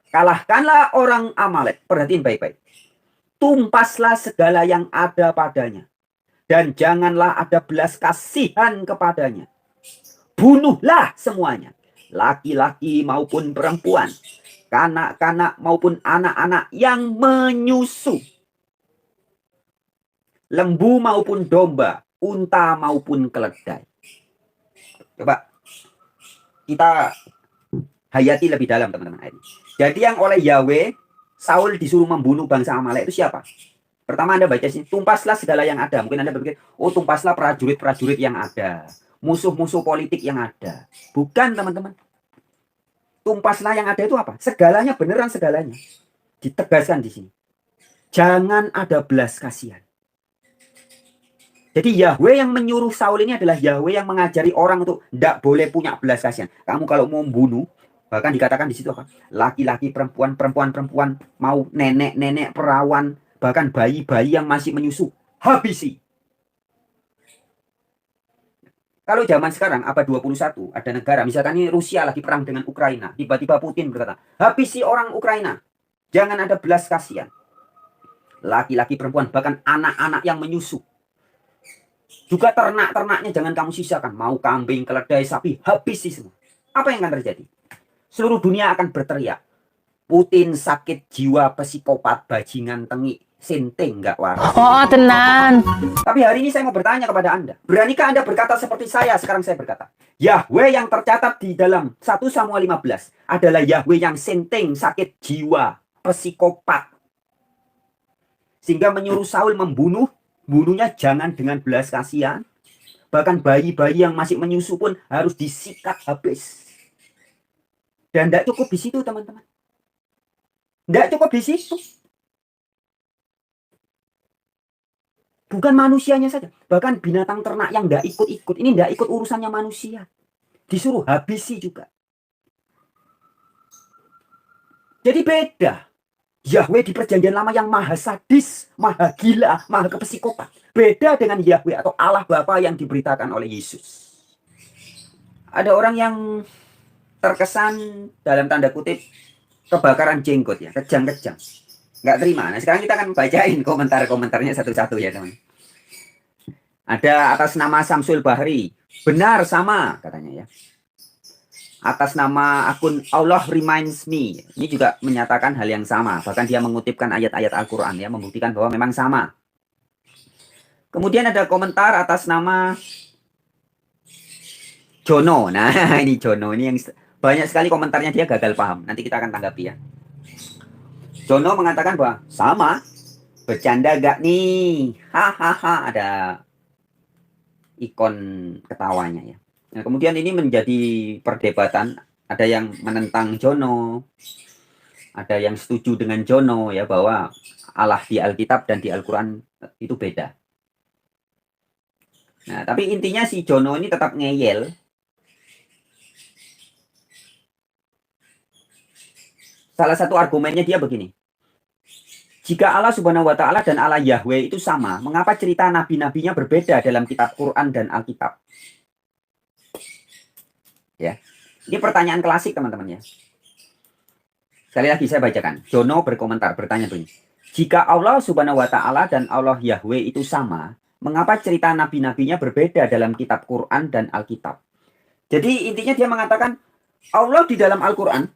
Kalahkanlah orang Amalek. Perhatiin baik-baik. Tumpaslah segala yang ada padanya. Dan janganlah ada belas kasihan kepadanya. Bunuhlah semuanya. Laki-laki maupun perempuan. Kanak-kanak maupun anak-anak yang menyusu. Lembu maupun domba. Unta maupun keledai. Coba kita hayati lebih dalam teman-teman. Jadi yang oleh Yahweh, Saul disuruh membunuh bangsa Amalek itu siapa? Pertama Anda baca sini, tumpaslah segala yang ada. Mungkin Anda berpikir, oh tumpaslah prajurit-prajurit yang ada. Musuh-musuh politik yang ada. Bukan teman-teman. Tumpaslah yang ada itu apa? Segalanya, beneran segalanya. Ditegaskan di sini. Jangan ada belas kasihan. Jadi Yahweh yang menyuruh Saul ini adalah Yahweh yang mengajari orang untuk tidak boleh punya belas kasihan. Kamu kalau mau membunuh, bahkan dikatakan di situ apa? Laki-laki, perempuan, perempuan, mau nenek-nenek, perawan, bahkan bayi-bayi yang masih menyusu, habisi. Kalau zaman sekarang, abad 21, ada negara, misalkan ini Rusia lagi perang dengan Ukraina, tiba-tiba Putin berkata, habisi orang Ukraina, jangan ada belas kasihan. Laki-laki, perempuan, bahkan anak-anak yang menyusu. Juga ternak-ternaknya jangan kamu sisakan. Mau kambing, keledai, sapi, habisi semua. Apa yang akan terjadi? Seluruh dunia akan berteriak. Putin sakit jiwa, psikopat, bajingan, tengik, sinting, nggak waras. Oh, tenan. Tapi hari ini saya mau bertanya kepada Anda. Beranikah Anda berkata seperti saya? Sekarang saya berkata. Yahweh yang tercatat di dalam 1 Samuel 15 adalah Yahweh yang sinting, sakit jiwa, psikopat. Sehingga menyuruh Saul bunuhnya jangan dengan belas kasihan. Bahkan bayi-bayi yang masih menyusu pun harus disikat habis. Dan tidak cukup di situ teman-teman. Tidak cukup di situ. Bukan manusianya saja. Bahkan binatang ternak yang tidak ikut-ikut. Ini tidak ikut urusannya manusia. Disuruh habisi juga. Jadi beda. Yahweh di perjanjian lama yang maha sadis, maha gila, maha kepsikopat. Beda dengan Yahweh atau Allah Bapa yang diberitakan oleh Yesus. Ada orang yang terkesan dalam tanda kutip kebakaran jenggot ya, kejang-kejang. Nggak terima. Nah sekarang kita akan bacain komentar-komentarnya satu-satu ya teman. Ada atas nama Samsul Bahri. Benar sama katanya ya. Atas nama akun Allah Reminds Me. Ini juga menyatakan hal yang sama. Bahkan dia mengutipkan ayat-ayat Al-Quran ya. Membuktikan bahwa memang sama. Kemudian ada komentar atas nama Jono. Nah ini Jono. Ini yang banyak sekali komentarnya dia gagal paham. Nanti kita akan tanggapi ya. Jono mengatakan bahwa sama. Bercanda gak nih? Hahaha. Ada ikon ketawanya ya. Nah, kemudian ini menjadi perdebatan. Ada yang menentang Jono, ada yang setuju dengan Jono ya bahwa Allah di Alkitab dan di Al-Quran itu beda. Nah, tapi intinya si Jono ini tetap ngeyel. Salah satu argumennya dia begini. Jika Allah Subhanahu wa Ta'ala dan Allah Yahweh itu sama, mengapa cerita nabi-nabinya berbeda dalam kitab Quran dan Alkitab? Ya, ini pertanyaan klasik teman-teman ya. Sekali lagi saya bacakan. Jono berkomentar, bertanya begini. Jika Allah Subhanahu wa Ta'ala dan Allah Yahweh itu sama, mengapa cerita nabi-nabinya berbeda dalam kitab Quran dan Alkitab? Jadi intinya dia mengatakan Allah di dalam Al-Quran.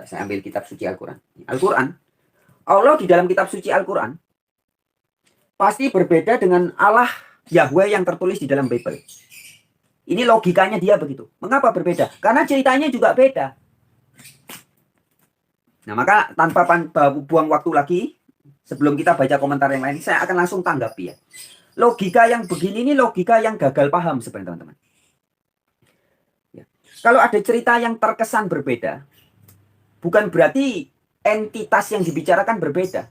Saya ambil kitab suci Al-Quran. Al-Quran. Allah di dalam kitab suci Al-Quran pasti berbeda dengan Allah Yahweh yang tertulis di dalam Bible. Ini logikanya dia begitu. Mengapa berbeda? Karena ceritanya juga beda. Nah, maka tanpa buang waktu lagi, sebelum kita baca komentar yang lain, saya akan langsung tanggapi ya. Logika yang begini ini logika yang gagal paham sebenarnya teman-teman. Ya. Kalau ada cerita yang terkesan berbeda, bukan berarti entitas yang dibicarakan berbeda.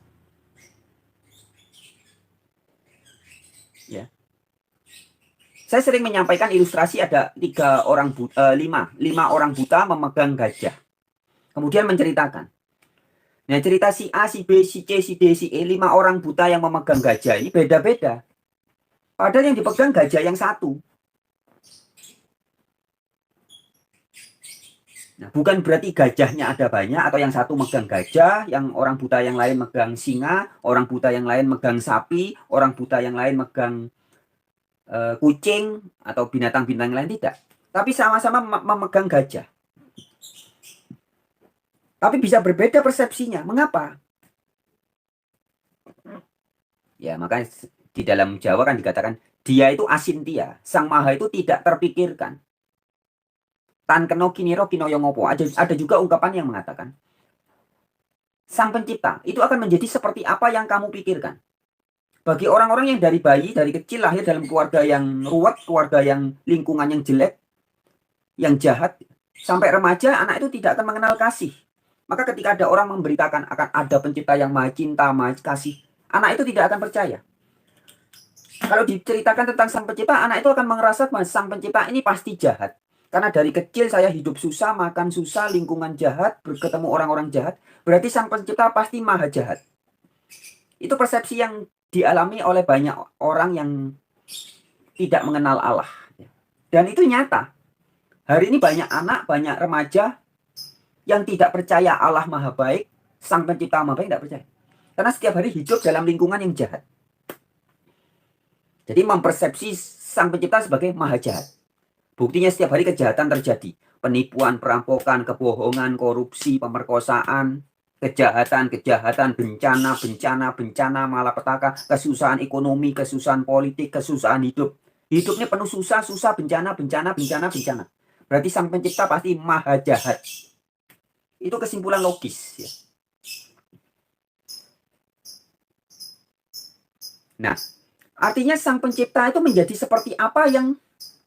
Ya. Saya sering menyampaikan ilustrasi ada 5 orang buta memegang gajah. Kemudian menceritakan. Nah cerita si A, si B, si C, si D, si E, 5 orang buta yang memegang gajah ini beda-beda. Padahal yang dipegang gajah yang satu. Nah, bukan berarti gajahnya ada banyak atau yang satu megang gajah, yang orang buta yang lain megang singa, orang buta yang lain megang sapi, orang buta yang lain megang kucing atau binatang-binatang lain, tidak. Tapi sama-sama memegang gajah. Tapi bisa berbeda persepsinya. Mengapa? Ya, makanya di dalam Jawa kan dikatakan dia itu asintia. Sang Maha itu tidak terpikirkan. Tan keno kiniro kinoyo ngopo. Ada juga ungkapan yang mengatakan Sang Pencipta itu akan menjadi seperti apa yang kamu pikirkan. Bagi orang-orang yang dari bayi, dari kecil lahir dalam keluarga yang ruwet, keluarga yang lingkungan yang jelek, yang jahat, sampai remaja, anak itu tidak akan mengenal kasih. Maka ketika ada orang memberitakan akan ada pencipta yang maha cinta, maha kasih, anak itu tidak akan percaya. Kalau diceritakan tentang sang pencipta, anak itu akan merasa bahwa sang pencipta ini pasti jahat. Karena dari kecil saya hidup susah, makan susah, lingkungan jahat, berketemu orang-orang jahat, berarti sang pencipta pasti maha jahat. Itu persepsi yang dialami oleh banyak orang yang tidak mengenal Allah. Dan itu nyata. Hari ini banyak anak, banyak remaja yang tidak percaya Allah maha baik, sang pencipta maha baik, tidak percaya. Karena setiap hari hidup dalam lingkungan yang jahat. Jadi mempersepsi sang pencipta sebagai maha jahat. Buktinya setiap hari kejahatan terjadi. Penipuan, perampokan, kebohongan, korupsi, pemerkosaan, kejahatan, bencana, malapetaka, kesusahan ekonomi, kesusahan politik, kesusahan hidup. Hidupnya penuh susah, bencana. Berarti sang pencipta pasti maha jahat. Itu kesimpulan logis. Ya. Nah, artinya sang pencipta itu menjadi seperti apa yang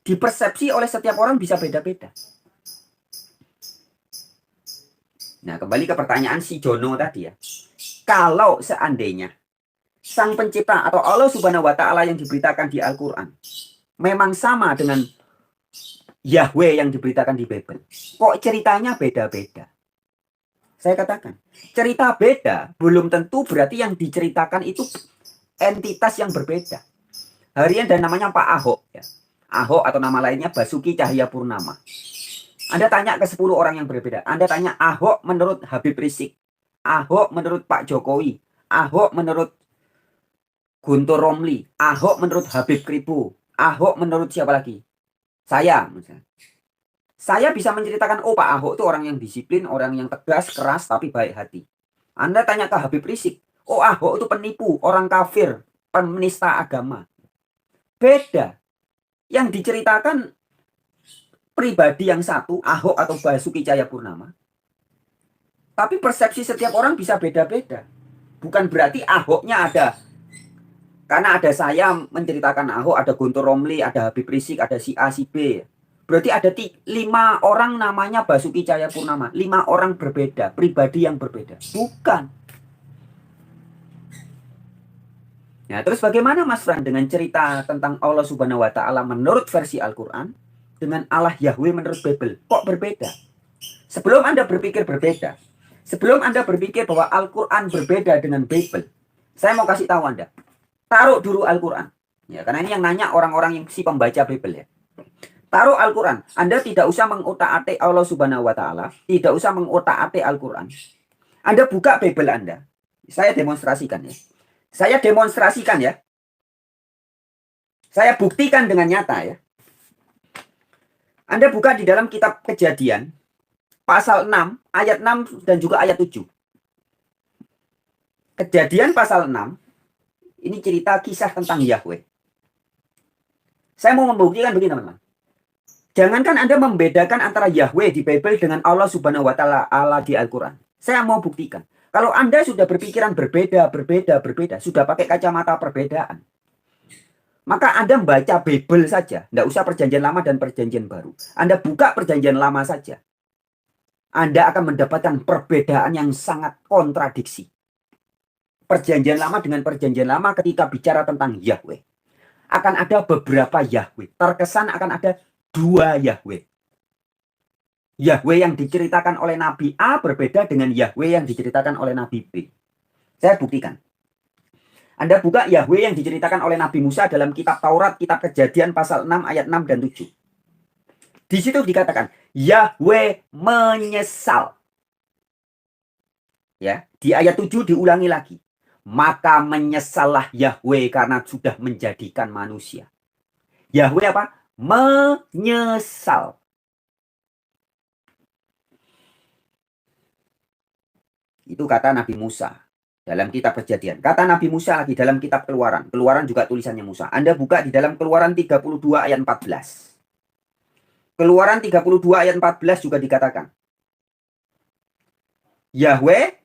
dipersepsi oleh setiap orang bisa beda-beda. Nah, kembali ke pertanyaan si Jono tadi ya. Kalau seandainya sang pencipta atau Allah Subhanahu wa Ta'ala yang diberitakan di Al-Quran memang sama dengan Yahweh yang diberitakan di Bible, kok ceritanya beda-beda? Saya katakan, cerita beda belum tentu berarti yang diceritakan itu entitas yang berbeda. Harian dan namanya Pak Ahok ya. Ahok atau nama lainnya Basuki Cahayapurnama. Anda tanya ke 10 orang yang berbeda. Anda tanya Ahok menurut Habib Rizik, Ahok menurut Pak Jokowi, Ahok menurut Guntur Romli, Ahok menurut Habib Kribo, Ahok menurut siapa lagi? Saya misalnya. Saya bisa menceritakan, oh Pak Ahok itu orang yang disiplin, orang yang tegas, keras, tapi baik hati. Anda tanya ke Habib Rizik, oh Ahok itu penipu, orang kafir, penista agama. Beda. Yang diceritakan pribadi yang satu, Ahok atau Basuki Cahayapurnama. Tapi persepsi setiap orang bisa beda-beda. Bukan berarti Ahoknya ada. Karena ada saya menceritakan Ahok, ada Guntur Romli, ada Habib Rizik, ada si A, si B. Berarti ada 5 orang namanya Basuki Cahayapurnama. 5 orang berbeda, pribadi yang berbeda. Bukan. Nah, terus bagaimana Mas Fran dengan cerita tentang Allah Subhanahu wa Ta'ala menurut versi Al-Quran dengan Allah Yahweh menurut Bible? Kok berbeda? Sebelum Anda berpikir berbeda, sebelum Anda berpikir bahwa Al-Quran berbeda dengan Bible, saya mau kasih tahu Anda. Taruh dulu Al-Quran. Ya, karena ini yang nanya orang-orang yang si pembaca Bible ya. Taruh Al-Quran. Anda tidak usah mengutak-atik Allah Subhanahu wa Ta'ala, tidak usah mengutak-atik Al-Quran. Anda buka Bible Anda. Saya demonstrasikan ya. Saya demonstrasikan ya. Saya buktikan dengan nyata ya. Anda buka di dalam kitab Kejadian pasal 6, ayat 6 dan juga ayat 7. Kejadian pasal 6 ini cerita kisah tentang Yahweh. Saya mau membuktikan begini teman-teman. Jangankan Anda membedakan antara Yahweh di Bible dengan Allah Subhanahu wa Ta'ala Allah di Al-Quran. Saya mau buktikan. Kalau Anda sudah berpikiran berbeda, sudah pakai kacamata perbedaan, maka Anda membaca Bible saja, tidak usah perjanjian lama dan perjanjian baru. Anda buka perjanjian lama saja, Anda akan mendapatkan perbedaan yang sangat kontradiksi. Perjanjian lama dengan perjanjian lama ketika bicara tentang Yahweh, akan ada beberapa Yahweh. Terkesan akan ada 2 Yahweh. Yahweh yang diceritakan oleh Nabi A berbeda dengan Yahweh yang diceritakan oleh Nabi B. Saya buktikan. Anda buka Yahweh yang diceritakan oleh Nabi Musa dalam kitab Taurat, kitab Kejadian pasal 6 ayat 6 dan 7. Di situ dikatakan Yahweh menyesal. Ya, di ayat 7 diulangi lagi. Maka menyesallah Yahweh karena sudah menjadikan manusia. Yahweh apa? Menyesal. Itu kata Nabi Musa dalam kitab Perjanjian. Kata Nabi Musa lagi dalam kitab Keluaran. Keluaran juga tulisannya Musa. Anda buka di dalam Keluaran 32 ayat 14. Keluaran 32 ayat 14 juga dikatakan. Yahweh,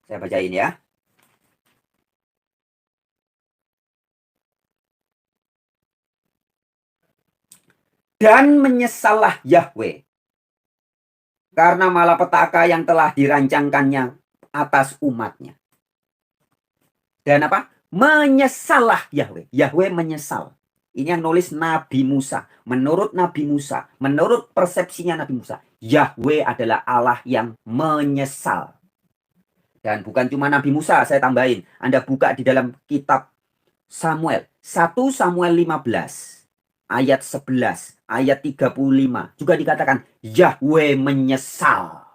saya bacain ya. Dan menyesallah Yahweh karena malapetaka yang telah dirancangkannya atas umatnya. Dan apa? Menyesallah Yahweh. Yahweh menyesal. Ini yang nulis Nabi Musa. Menurut Nabi Musa, menurut persepsinya Nabi Musa, Yahweh adalah Allah yang menyesal. Dan bukan cuma Nabi Musa, saya tambahin. Anda buka di dalam kitab Samuel. 1 Samuel 15. Ayat 11. Ayat 35. Juga dikatakan, Yahweh menyesal.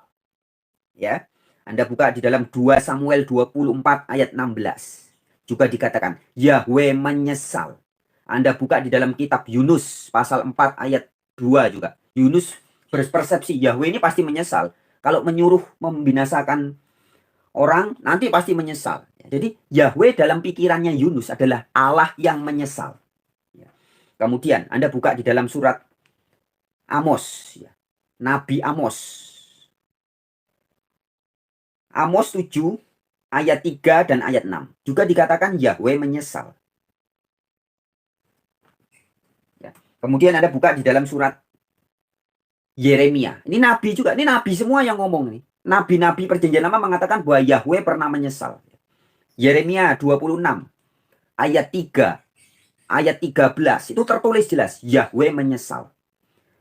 Ya, Anda buka di dalam 2 Samuel 24 ayat 16. Juga dikatakan, Yahweh menyesal. Anda buka di dalam kitab Yunus pasal 4 ayat 2 juga. Yunus berpersepsi Yahweh ini pasti menyesal. Kalau menyuruh membinasakan orang, nanti pasti menyesal. Jadi Yahweh dalam pikirannya Yunus adalah Allah yang menyesal. Kemudian Anda buka di dalam surat Amos. Nabi Amos. Amos 7 ayat 3 dan ayat 6. Juga dikatakan Yahweh menyesal. Kemudian Anda buka di dalam surat Yeremia. Ini nabi juga. Ini nabi semua yang ngomong nih. Nabi-nabi perjanjian lama mengatakan bahwa Yahweh pernah menyesal. Yeremia 26 ayat 3, ayat 13 itu tertulis jelas Yahweh menyesal.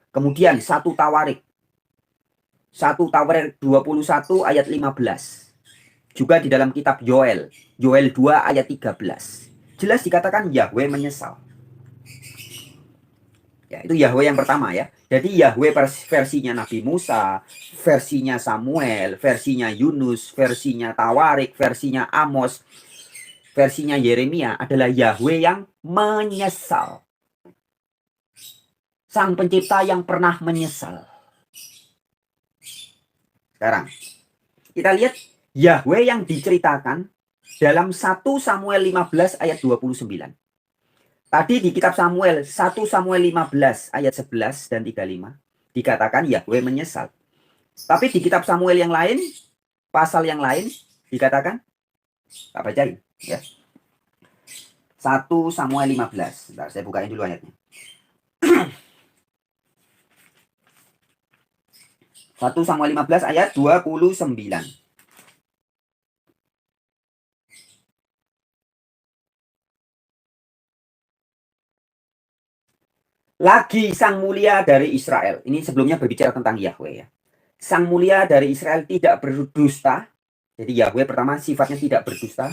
Kemudian 1 Tawarik 21 ayat 15. Juga di dalam kitab Yoel 2 ayat 13. Jelas dikatakan Yahweh menyesal. Ya, itu Yahweh yang pertama ya. Jadi Yahweh versinya Nabi Musa, versinya Samuel, versinya Yunus, versinya Tawarik, versinya Amos, versinya Yeremia adalah Yahweh yang menyesal. Sang pencipta yang pernah menyesal. Sekarang kita lihat Yahweh yang diceritakan dalam 1 Samuel 15 ayat 29. Tadi di kitab Samuel, 1 Samuel 15 ayat 11 dan 35 dikatakan Yahweh menyesal. Tapi di kitab Samuel yang lain, pasal yang lain dikatakan, tak bacain ya. 1 Samuel 15. Bentar, saya bukain dulu ayatnya. 1 Samuel 15 ayat 29. Lagi sang mulia dari Israel. Ini sebelumnya berbicara tentang Yahweh ya. Sang mulia dari Israel tidak berdusta. Jadi Yahweh pertama sifatnya tidak berdusta.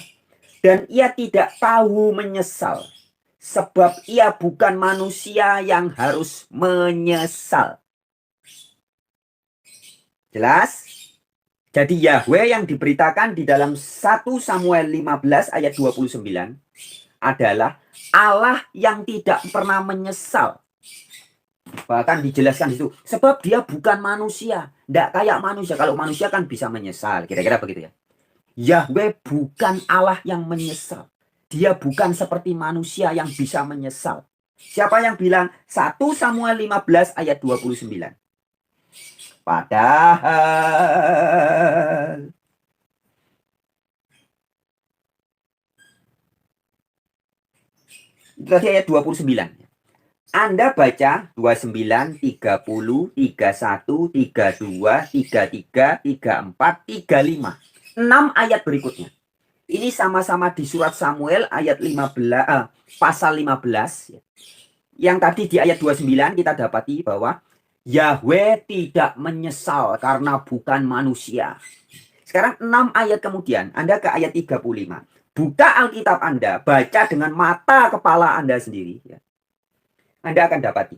Dan ia tidak tahu menyesal. Sebab ia bukan manusia yang harus menyesal. Jelas? Jadi Yahweh yang diberitakan di dalam 1 Samuel 15 ayat 29 adalah Allah yang tidak pernah menyesal. Bahkan dijelaskan di situ, sebab dia bukan manusia, tidak kayak manusia. Kalau manusia kan bisa menyesal, kira-kira begitu ya. Yahweh bukan Allah yang menyesal. Dia bukan seperti manusia yang bisa menyesal. Siapa yang bilang? 1 Samuel 15 ayat 29. Padahal itu tadi ayat 29. Anda baca 29, 30, 31, 32, 33, 34, 35. 6 ayat berikutnya. Ini sama-sama di surat Samuel ayat 15, pasal 15. Yang tadi di ayat 29 kita dapati bahwa Yahweh tidak menyesal karena bukan manusia. Sekarang 6 ayat kemudian Anda ke ayat 35. Buka Alkitab Anda, baca dengan mata kepala Anda sendiri. Anda akan dapati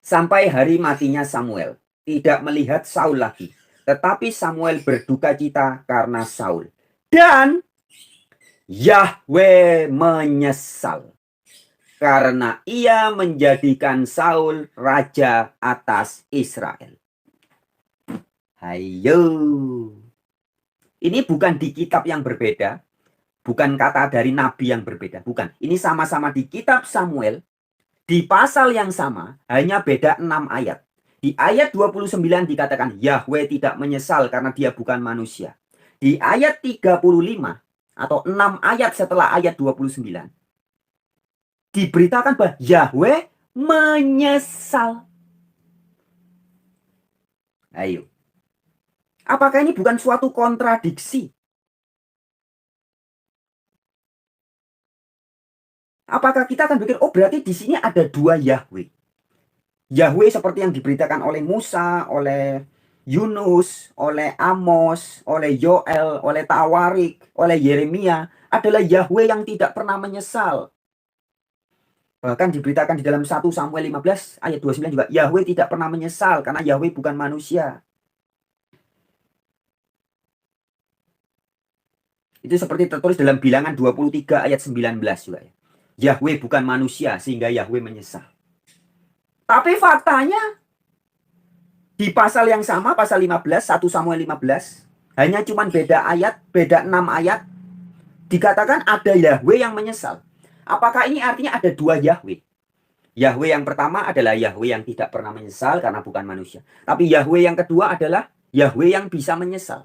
Sampai hari matinya Samuel, tidak melihat Saul lagi. Tetapi Samuel berduka cita karena Saul. Dan Yahweh menyesal karena ia menjadikan Saul raja atas Israel. Hayo. Ini bukan di kitab yang berbeda, bukan kata dari nabi yang berbeda, bukan. Ini sama-sama di kitab Samuel, di pasal yang sama, hanya beda 6 ayat. Di ayat 29 dikatakan Yahweh tidak menyesal karena dia bukan manusia. Di ayat 35 atau 6 ayat setelah ayat 29 diberitakan bahwa Yahweh menyesal. Ayo. Apakah ini bukan suatu kontradiksi? Apakah kita akan berpikir, oh berarti di sini ada 2 Yahweh. Yahweh seperti yang diberitakan oleh Musa, oleh Yunus, oleh Amos, oleh Yoel, oleh Tawarik, oleh Yeremia adalah Yahweh yang tidak pernah menyesal. Bahkan diberitakan di dalam 1 Samuel 15 ayat 29 juga, Yahweh tidak pernah menyesal karena Yahweh bukan manusia. Itu seperti tertulis dalam Bilangan 23 ayat 19 juga ya. Yahweh bukan manusia sehingga Yahweh menyesal. Tapi faktanya di pasal yang sama, pasal 15, 1 Samuel 15, hanya cuma beda ayat, beda 6 ayat, dikatakan ada Yahweh yang menyesal. Apakah ini artinya ada 2 Yahweh? Yahweh yang pertama adalah Yahweh yang tidak pernah menyesal karena bukan manusia. Tapi Yahweh yang kedua adalah Yahweh yang bisa menyesal.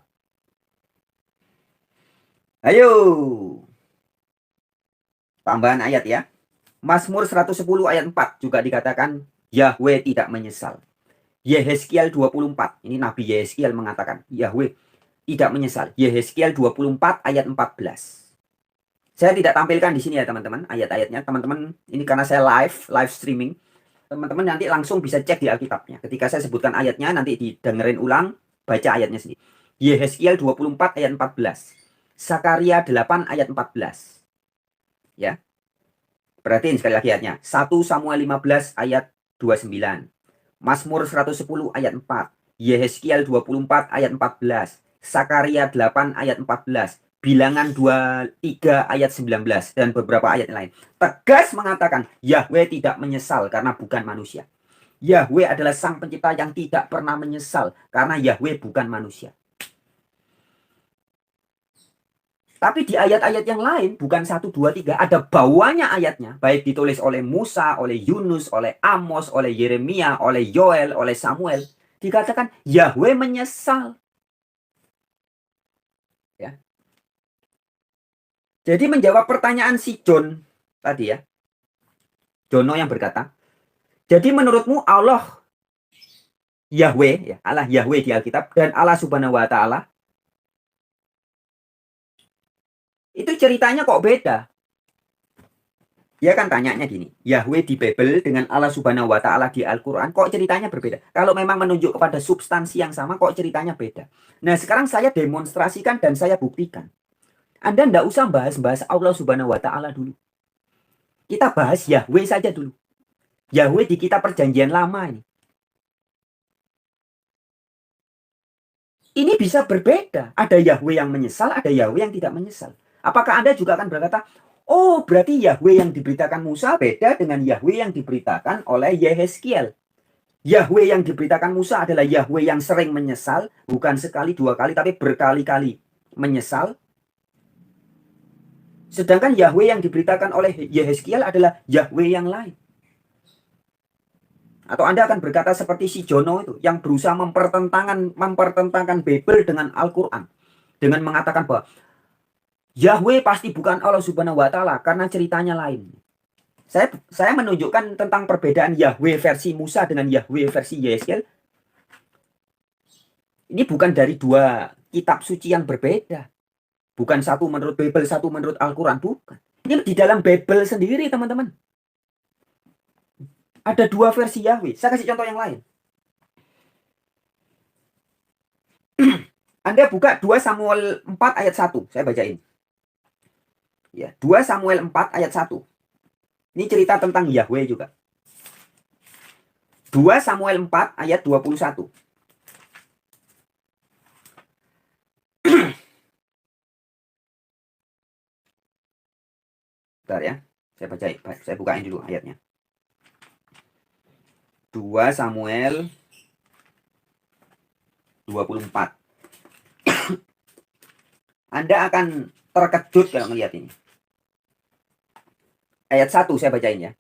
Ayo. Tambahan ayat ya. Mazmur 110 ayat 4 juga dikatakan Yahweh tidak menyesal. Yehezkiel 24, ini Nabi Yehezkiel mengatakan Yahweh tidak menyesal. Yehezkiel 24 ayat 14. Saya tidak tampilkan di sini ya teman-teman ayat-ayatnya. Teman-teman ini karena saya live streaming. Teman-teman nanti langsung bisa cek di Alkitabnya. Ketika saya sebutkan ayatnya nanti didengerin ulang, baca ayatnya sendiri. Yehezkiel 24 ayat 14. Sakaria 8 ayat 14. Ya. Perhatiin sekali lagi ayatnya. 1 Samuel 15 ayat 29. Mazmur 110 ayat 4. Yehezkiel 24 ayat 14. Sakaria 8 ayat 14. Bilangan 23 ayat 19 dan beberapa ayat lain. Tegas mengatakan Yahweh tidak menyesal karena bukan manusia. Yahweh adalah sang pencipta yang tidak pernah menyesal karena Yahweh bukan manusia. Tapi di ayat-ayat yang lain, bukan 1, 2, 3, ada bawahnya ayatnya. Baik ditulis oleh Musa, oleh Yunus, oleh Amos, oleh Yeremia, oleh Yoel, oleh Samuel. Dikatakan Yahweh menyesal. Ya. Jadi menjawab pertanyaan si John tadi ya. Jono yang berkata, jadi menurutmu Allah Yahweh, ya, Allah Yahweh di Alkitab dan Allah Subhanahu wa taala itu ceritanya kok beda? Dia kan tanyanya gini, Yahweh di Bible dengan Allah Subhanahu wa taala di Al-Qur'an kok ceritanya berbeda? Kalau memang menunjuk kepada substansi yang sama kok ceritanya beda? Nah, sekarang saya demonstrasikan dan saya buktikan. Anda enggak usah bahas Allah Subhanahu wa taala dulu. Kita bahas Yahweh saja dulu. Yahweh di kitab Perjanjian Lama ini. Ini bisa berbeda. Ada Yahweh yang menyesal, ada Yahweh yang tidak menyesal. Apakah Anda juga akan berkata, oh berarti Yahweh yang diberitakan Musa beda dengan Yahweh yang diberitakan oleh Yehezkiel. Yahweh yang diberitakan Musa adalah Yahweh yang sering menyesal, bukan sekali, 2 kali, tapi berkali-kali menyesal. Sedangkan Yahweh yang diberitakan oleh Yehezkiel adalah Yahweh yang lain. Atau Anda akan berkata seperti si Jono itu yang berusaha mempertentangkan Bible dengan Al-Quran. Dengan mengatakan bahwa Yahweh pasti bukan Allah Subhanahu wa taala karena ceritanya lain. Saya menunjukkan tentang perbedaan Yahweh versi Musa dengan Yahweh versi Yehezkiel. Ini bukan dari 2 kitab suci yang berbeda. Bukan satu menurut Bible, satu menurut Al-Quran. Bukan. Ini di dalam Bible sendiri, teman-teman. Ada 2 versi Yahweh. Saya kasih contoh yang lain. Anda buka 2 Samuel 4 ayat 1. Saya bacain. Ya, 2 Samuel 4 ayat 1. Ini cerita tentang Yahweh juga. 2 Samuel 4 ayat 21. Bentar ya. Saya bukain dulu ayatnya. 2 Samuel 24. Anda akan terkejut kalau melihat ini. Ayat 1 saya bacain ya.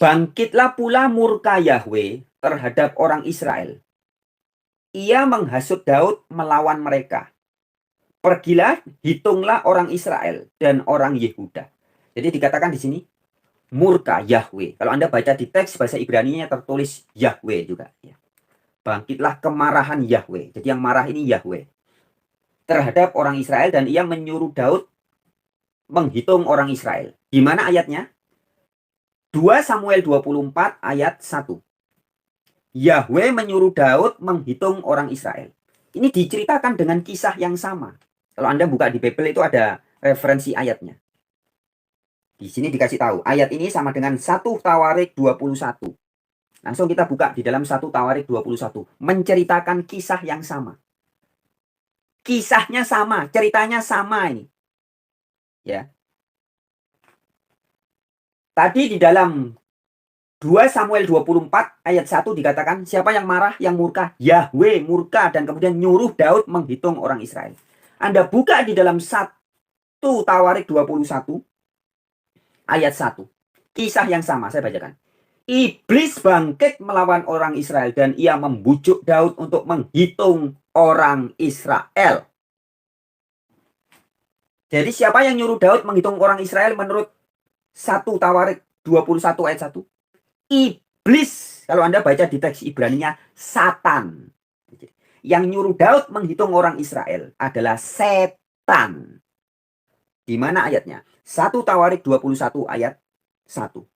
Bangkitlah pula murka Yahweh terhadap orang Israel. Ia menghasut Daud melawan mereka. Pergilah, hitunglah orang Israel dan orang Yehuda. Jadi dikatakan di sini murka Yahweh. Kalau Anda baca di teks bahasa Ibrani-nya tertulis Yahweh juga. Bangkitlah kemarahan Yahweh. Jadi yang marah ini Yahweh terhadap orang Israel, dan ia menyuruh Daud menghitung orang Israel. Di mana ayatnya? 2 Samuel 24 ayat 1. Yahweh menyuruh Daud menghitung orang Israel. Ini diceritakan dengan kisah yang sama. Kalau Anda buka di Bible itu ada referensi ayatnya. Di sini dikasih tahu. Ayat ini sama dengan 1 Tawarik 21. Langsung kita buka di dalam 1 Tawarik 21. Menceritakan kisah yang sama. Kisahnya sama, ceritanya sama ini. Ya. Tadi di dalam 2 Samuel 24 ayat 1 dikatakan siapa yang marah, yang murka? Yahweh murka dan kemudian nyuruh Daud menghitung orang Israel. Anda buka di dalam 1 Tawarik 21 ayat 1. Kisah yang sama, saya bacakan. Iblis bangkit melawan orang Israel dan ia membujuk Daud untuk menghitung orang Israel. Jadi siapa yang nyuruh Daud menghitung orang Israel menurut 1 Tawarik 21 ayat 1? Iblis. Kalau Anda baca di teks Ibrani-nya, Satan. Yang nyuruh Daud menghitung orang Israel adalah setan. Di mana ayatnya? 1 Tawarik 21 ayat 1.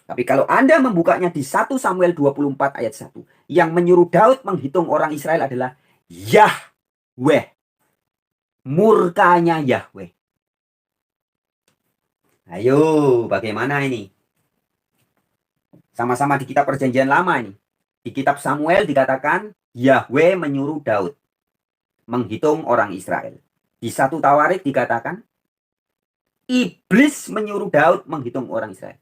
Tapi kalau Anda membukanya di 1 Samuel 24 ayat 1, yang menyuruh Daud menghitung orang Israel adalah Yahweh. Murkanya Yahweh. Ayo, bagaimana ini? Sama-sama di kitab Perjanjian Lama ini. Di kitab Samuel dikatakan Yahweh menyuruh Daud menghitung orang Israel. Di 1 Tawarik dikatakan iblis menyuruh Daud menghitung orang Israel.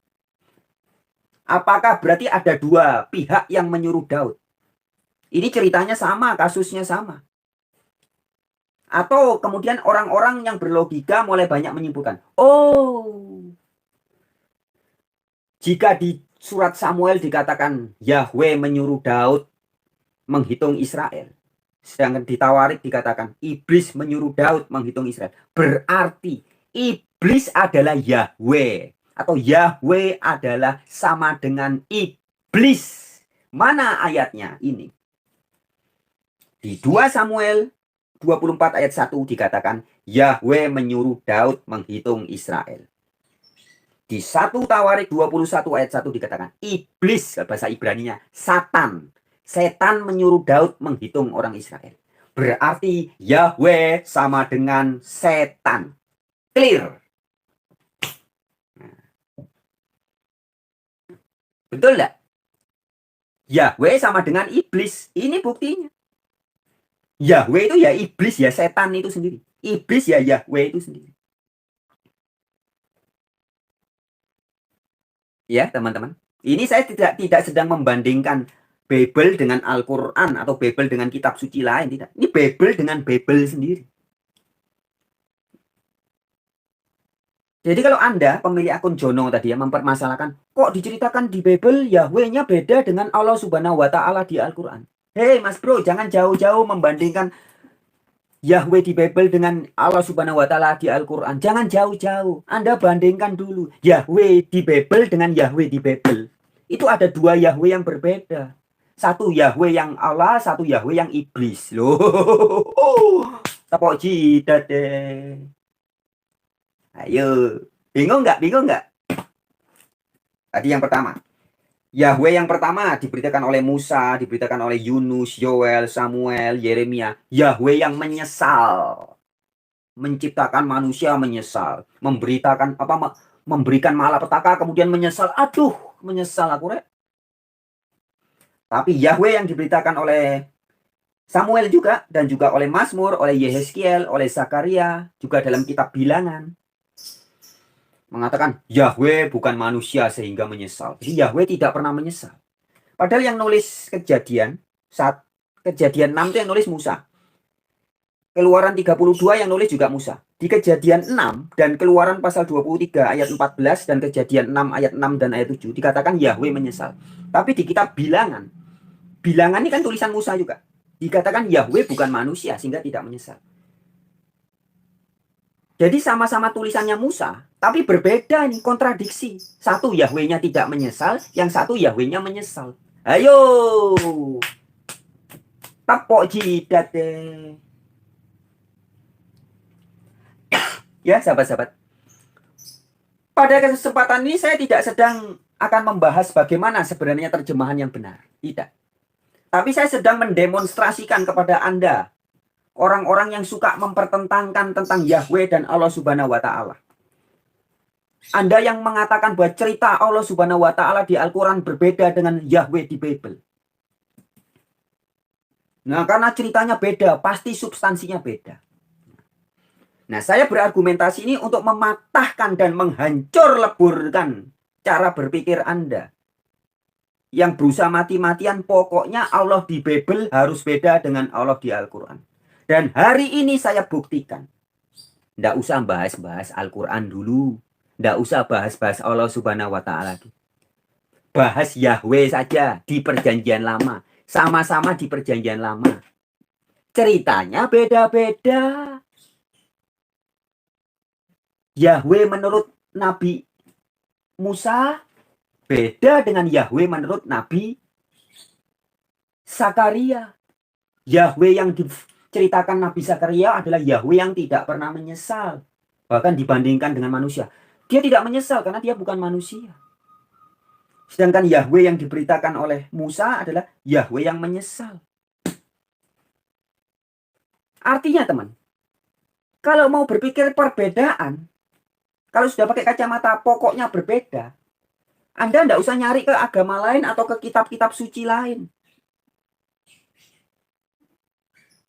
Apakah berarti ada dua pihak yang menyuruh Daud? Ini ceritanya sama, kasusnya sama. Atau kemudian orang-orang yang berlogika mulai banyak menyimpulkan, oh, jika di surat Samuel dikatakan Yahweh menyuruh Daud menghitung Israel, sedangkan di Tawarik dikatakan iblis menyuruh Daud menghitung Israel, berarti iblis adalah Yahweh, atau Yahweh adalah sama dengan iblis. Mana ayatnya ini? Di 2 Samuel 24 ayat 1 dikatakan Yahweh menyuruh Daud menghitung Israel. Di 1 Tawarik 21 ayat 1 dikatakan iblis, bahasa Ibrani-nya Satan. Setan menyuruh Daud menghitung orang Israel. Berarti Yahweh sama dengan setan. Clear. Betul enggak? Yahweh sama dengan iblis. Ini buktinya. Yahweh itu ya iblis, ya setan itu sendiri. Iblis ya Yahweh itu sendiri. Ya, teman-teman. Ini saya tidak sedang membandingkan Bible dengan Al-Quran atau Bible dengan kitab suci lain. Tidak. Ini Bible dengan Bible sendiri. Jadi kalau Anda pemilik akun Jono tadi yang mempermasalahkan, kok diceritakan di Bible Yahweh-nya beda dengan Allah Subhanahu wa Ta'ala di Al-Quran. Hei Mas Bro, jangan jauh-jauh membandingkan Yahweh di Bible dengan Allah Subhanahu wa Ta'ala di Al-Quran. Jangan jauh-jauh. Anda bandingkan dulu Yahweh di Bible dengan Yahweh di Bible. Itu ada dua Yahweh yang berbeda. Satu Yahweh yang Allah, satu Yahweh yang iblis. Loh. Tepok jidat deh. Ayo. Bingung nggak? Bingung nggak? Tadi yang pertama. Yahweh yang pertama diberitakan oleh Musa, diberitakan oleh Yunus, Yoel, Samuel, Yeremia. Yahweh yang menyesal. Menciptakan manusia menyesal. Memberikan malapetaka kemudian menyesal. Aduh, menyesal aku rek. Tapi Yahweh yang diberitakan oleh Samuel juga, dan juga oleh Mazmur, oleh Yehezkiel, oleh Zakaria, juga dalam kitab Bilangan, mengatakan Yahweh bukan manusia sehingga menyesal. Jadi Yahweh tidak pernah menyesal. Padahal yang nulis Kejadian, saat Kejadian 6 itu yang nulis Musa. Keluaran 32 yang nulis juga Musa. Di Kejadian 6 dan Keluaran pasal 23 ayat 14 dan Kejadian 6 ayat 6 dan ayat 7 dikatakan Yahweh menyesal. Tapi di kitab Bilangan, Bilangan ini kan tulisan Musa juga. Dikatakan Yahweh bukan manusia sehingga tidak menyesal. Jadi sama-sama tulisannya Musa, tapi berbeda nih, kontradiksi. Satu Yahwehnya tidak menyesal, yang satu Yahwehnya menyesal. Ayo, tapok jidat deh. Ya, sahabat-sahabat. Pada kesempatan ini saya tidak sedang akan membahas bagaimana sebenarnya terjemahan yang benar. Tidak. Tapi saya sedang mendemonstrasikan kepada Anda, orang-orang yang suka mempertentangkan tentang Yahweh dan Allah Subhanahu wa Ta'ala. Anda yang mengatakan bahwa cerita Allah Subhanahu wa Ta'ala di Al-Quran berbeda dengan Yahweh di Bible. Nah, karena ceritanya beda, pasti substansinya beda. Nah, saya berargumentasi ini untuk mematahkan dan menghancur leburkan cara berpikir Anda yang berusaha mati-matian. Pokoknya Allah di Bible harus beda dengan Allah di Al-Quran. Dan hari ini saya buktikan. Nggak usah bahas-bahas Al-Quran dulu. Nggak usah bahas-bahas Allah Subhanahu wa Ta'ala. Bahas Yahweh saja di Perjanjian Lama. Sama-sama di Perjanjian Lama. Ceritanya beda-beda. Yahweh menurut Nabi Musa beda dengan Yahweh menurut Nabi Zakaria. Yahweh yang diceritakan Nabi Zakaria adalah Yahweh yang tidak pernah menyesal. Bahkan dibandingkan dengan manusia. Dia tidak menyesal karena dia bukan manusia. Sedangkan Yahweh yang diberitakan oleh Musa adalah Yahweh yang menyesal. Artinya teman, kalau mau berpikir perbedaan, kalau sudah pakai kacamata pokoknya berbeda, Anda tidak usah nyari ke agama lain atau ke kitab-kitab suci lain.